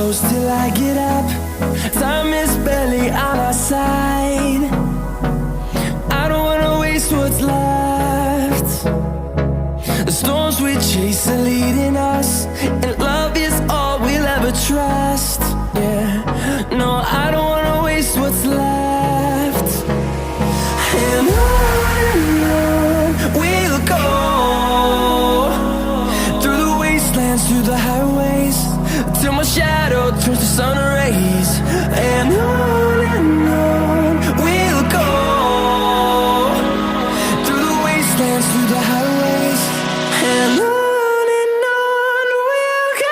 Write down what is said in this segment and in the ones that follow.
close till I get up. Time is barely on our side. I don't wanna waste what's left. The storms we chase are leading us, and love is all we'll ever trust. Yeah, no, I don't wanna waste what's left. And on we'll go, through the wastelands, through the highways, till my shadow turns to sun rays. And on we'll go, through the wastelands, through the highways, and on we'll go.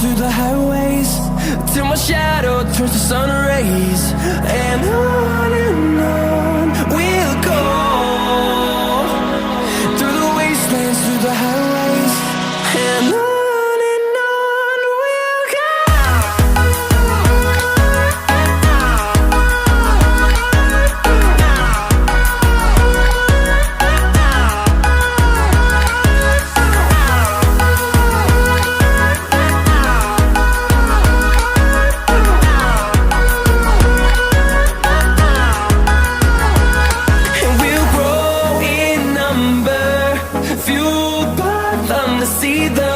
Through the highways, till my shadow turns to sun rays. And on we'll go, through the wastelands, through the highways, and on we'll go. Fueled by them to see the